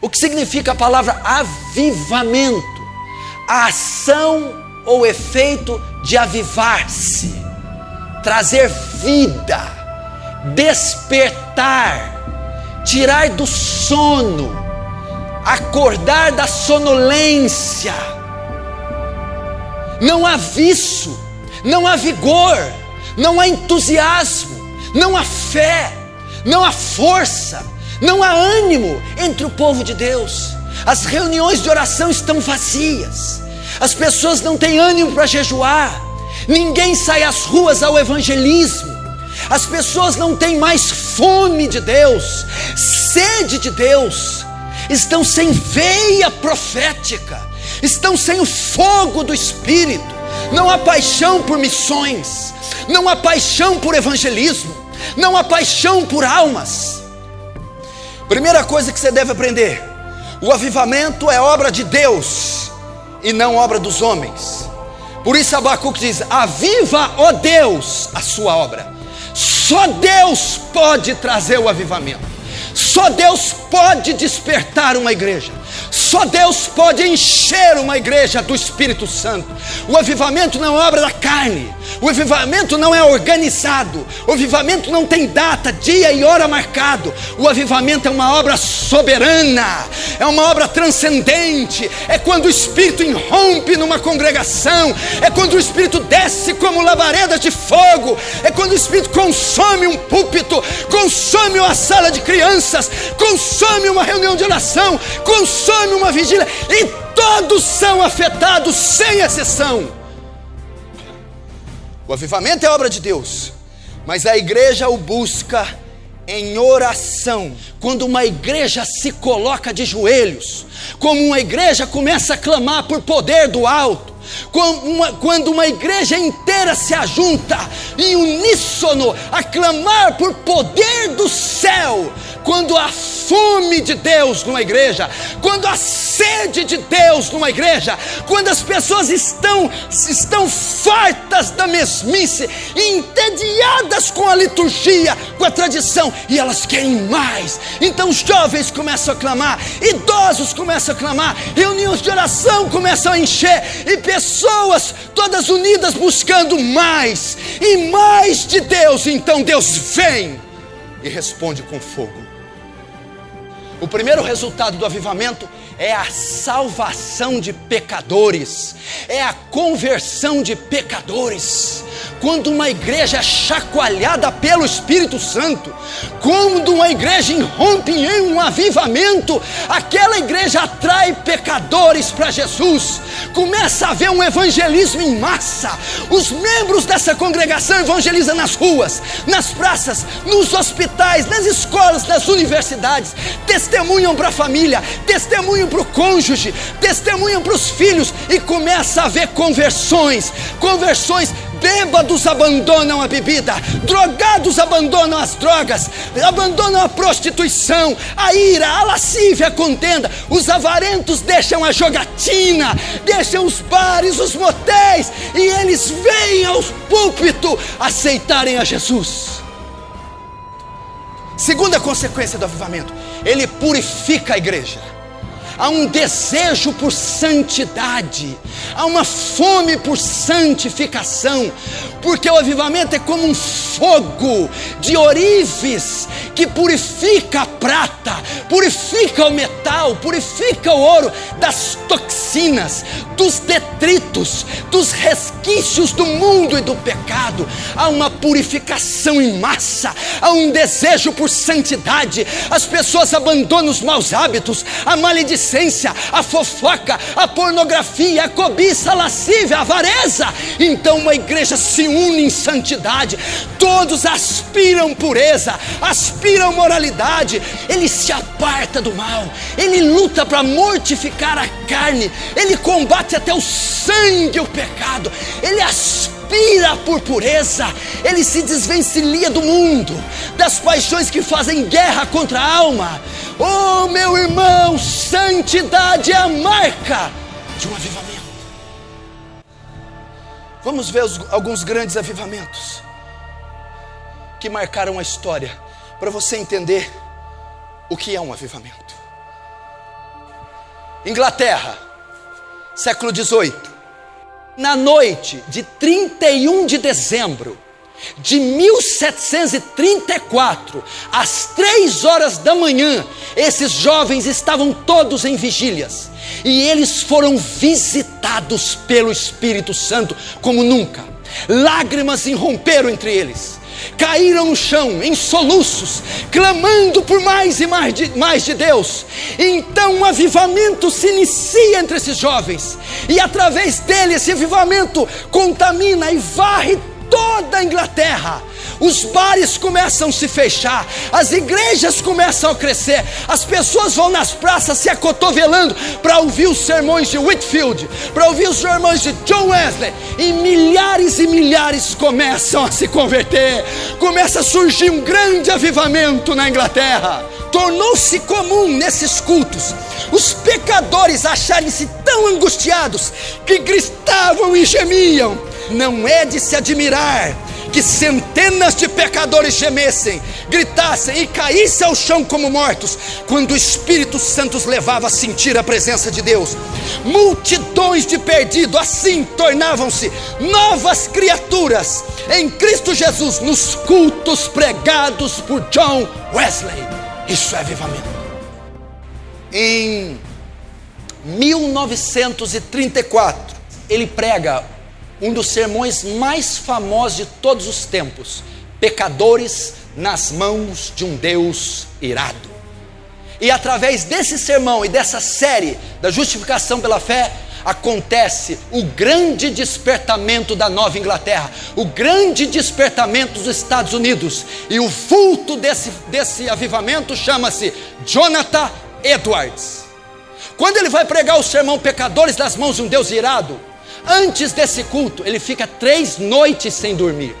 O que significa a palavra avivamento? A ação ou efeito de avivar-se, trazer vida, despertar, tirar do sono, acordar da sonolência. Não há viço, não há vigor, não há entusiasmo, não há fé, não há força, não há ânimo entre o povo de Deus. As reuniões de oração estão vazias, as pessoas não têm ânimo para jejuar, ninguém sai às ruas ao evangelismo, as pessoas não têm mais fome de Deus, sede de Deus, estão sem veia profética, estão sem o fogo do Espírito, não há paixão por missões, não há paixão por evangelismo, não há paixão por almas. Primeira coisa que você deve aprender: o avivamento é obra de Deus e não obra dos homens. Por isso Abacuque diz: aviva, ó Deus, a sua obra. Só Deus pode trazer o avivamento, só Deus pode despertar uma igreja, só Deus pode encher uma igreja do Espírito Santo. O avivamento não é obra da carne, o avivamento não é organizado, o avivamento não tem data, dia e hora marcado. O avivamento é uma obra soberana, é uma obra transcendente. É quando o Espírito irrompe numa congregação, é quando o Espírito desce como labareda de fogo, é quando o Espírito consome um púlpito, consome uma sala de crianças, consome uma reunião de oração, consome uma vigília, e todos são afetados sem exceção. O avivamento é obra de Deus, mas a igreja o busca em oração. Quando uma igreja se coloca de joelhos, como uma igreja começa a clamar por poder do alto, quando uma igreja inteira se ajunta em uníssono a clamar por poder do céu, quando há fome de Deus numa igreja, quando há sede de Deus numa igreja, quando as pessoas estão fartas da mesmice, entediadas com a liturgia, com a tradição, e elas querem mais. Então os jovens começam a clamar, idosos começam a clamar, reuniões de oração começam a encher, e pessoas todas unidas buscando mais e mais de Deus. Então Deus vem e responde com fogo. O primeiro resultado do avivamento é a salvação de pecadores, é a conversão de pecadores. Quando uma igreja é chacoalhada pelo Espírito Santo, quando uma igreja irrompe em um avivamento, aquela igreja atrai pecadores para Jesus. Começa a haver um evangelismo em massa. Os membros dessa congregação evangelizam nas ruas, nas praças, nos hospitais, nas escolas, nas universidades, testemunham para a família, testemunham para o cônjuge, testemunham para os filhos, e começa a haver conversões. Bêbados abandonam a bebida, drogados abandonam as drogas, abandonam a prostituição, a ira, a lascívia, a contenda. Os avarentos deixam a jogatina, deixam os bares, os motéis, e eles vêm ao púlpito aceitarem a Jesus. Segunda consequência do avivamento: ele purifica a igreja. Há um desejo por santidade, há uma fome por santificação, porque o avivamento é como um fogo de ourives que purifica a prata, purifica o metal, purifica o ouro das toxinas, dos detritos, dos resquícios do mundo e do pecado. Há uma purificação em massa, há um desejo por santidade. As pessoas abandonam os maus hábitos, a maledicência, a fofoca, a pornografia, a cobiça, a lascívia, a avareza. Então uma igreja se une em santidade, todos aspiram pureza, aspiram moralidade. Ele se aparta do mal, ele luta para mortificar a carne, ele combate até o sangue, o pecado, ele aspira por pureza, ele se desvencilha do mundo, das paixões que fazem guerra contra a alma. Oh, meu irmão, santidade é a marca de um avivamento. Vamos ver alguns grandes avivamentos que marcaram a história, para você entender o que é um avivamento. Inglaterra, século XVIII. Na noite de 31 de dezembro de 1734, às 3 horas da manhã, esses jovens estavam todos em vigílias, e eles foram visitados pelo Espírito Santo como nunca. Lágrimas irromperam entre eles, caíram no chão em soluços, clamando por mais e mais de Deus. E então um avivamento se inicia entre esses jovens, e através dele esse avivamento contamina e varre toda a Inglaterra. Os bares começam a se fechar, as igrejas começam a crescer, as pessoas vão nas praças se acotovelando para ouvir os sermões de Whitefield, para ouvir os sermões de John Wesley, e milhares começam a se converter. Começa a surgir um grande avivamento na Inglaterra. Tornou-se comum nesses cultos os pecadores acharem-se tão angustiados que gritavam e gemiam. Não é de se admirar que centenas de pecadores gemessem, gritassem e caíssem ao chão como mortos, quando o Espírito Santo os levava a sentir a presença de Deus. Multidões de perdidos assim tornavam-se novas criaturas em Cristo Jesus, nos cultos pregados por John Wesley. Isso é avivamento. Em 1934, ele prega um dos sermões mais famosos de todos os tempos: pecadores nas mãos de um Deus irado. E através desse sermão e dessa série da justificação pela fé, acontece o grande despertamento da Nova Inglaterra, o grande despertamento dos Estados Unidos. E o vulto desse avivamento chama-se Jonathan Edwards. Quando ele vai pregar o sermão Pecadores nas mãos de um Deus irado, antes desse culto, ele fica 3 noites sem dormir,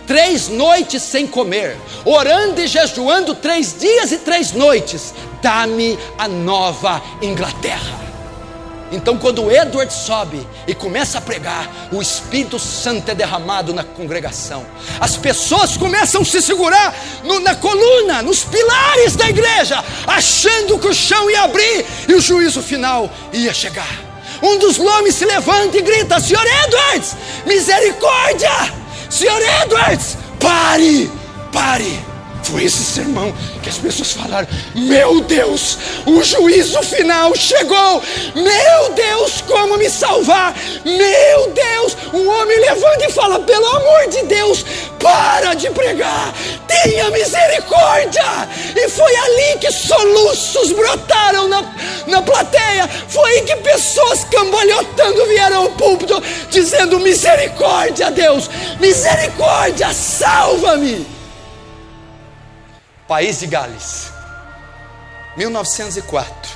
3 noites sem comer, orando e jejuando 3 dias e 3 noites. Dá-me a Nova Inglaterra. Então, quando Edward sobe e começa a pregar, o Espírito Santo é derramado na congregação. As pessoas começam a se segurar na coluna, nos pilares da igreja, achando que o chão ia abrir e o juízo final ia chegar. Um dos homens se levanta e grita: Senhor Edwards, misericórdia! Senhor Edwards, pare! Foi esse sermão que as pessoas falaram: meu Deus, o juízo final chegou, meu Deus, como me salvar? Meu Deus! Um homem levanta e fala: pelo amor de Deus, para de pregar, tenha misericórdia! E foi ali que soluços brotaram na plateia. Foi aí que pessoas cambalhotando vieram ao púlpito dizendo: misericórdia, Deus, misericórdia, salva-me. País de Gales, 1904,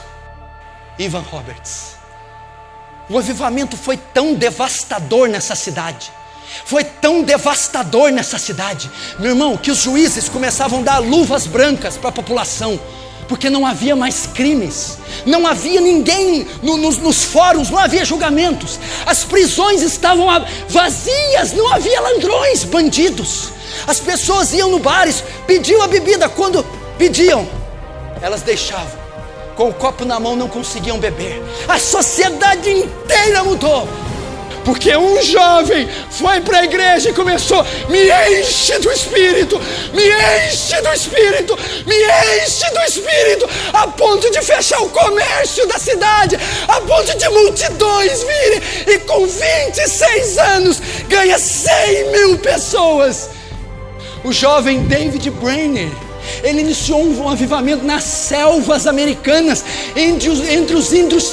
Evan Roberts. O avivamento foi tão devastador nessa cidade, meu irmão, que os juízes começavam a dar luvas brancas para a população, porque não havia mais crimes, não havia ninguém nos fóruns, não havia julgamentos, as prisões estavam vazias, não havia ladrões, bandidos. As pessoas iam no bares, pediam a bebida, quando pediam, elas deixavam, com o copo na mão não conseguiam beber. A sociedade inteira mudou, porque um jovem foi para a igreja e começou: me enche do Espírito, me enche do Espírito, me enche do Espírito, a ponto de fechar o comércio da cidade, a ponto de multidões virem, e com 26 anos ganha 100.000 pessoas. O jovem David Brainerd, ele iniciou um avivamento nas selvas americanas, entre os índios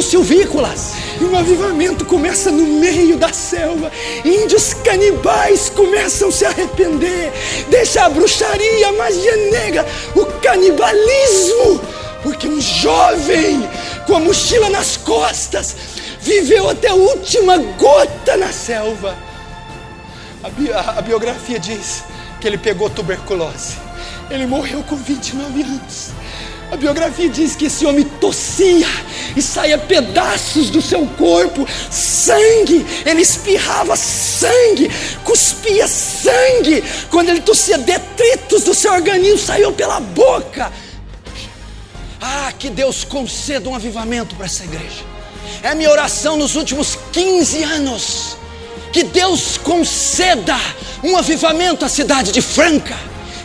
silvícolas. E um avivamento começa no meio da selva. Índios canibais começam a se arrepender, deixar a bruxaria, a magia negra, o canibalismo, porque um jovem com a mochila nas costas viveu até a última gota na selva. A biografia diz que ele pegou tuberculose. Ele morreu com 29 anos. A biografia diz que esse homem tossia e saía pedaços do seu corpo, sangue. Ele espirrava sangue, cuspia sangue. Quando ele tossia, detritos do seu organismo saíam pela boca. que Deus conceda um avivamento para essa igreja. É minha oração nos últimos 15 anos, que Deus conceda um avivamento à cidade de Franca,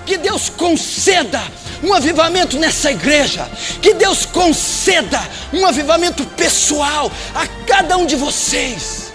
que Deus conceda um avivamento nessa igreja, que Deus conceda um avivamento pessoal a cada um de vocês.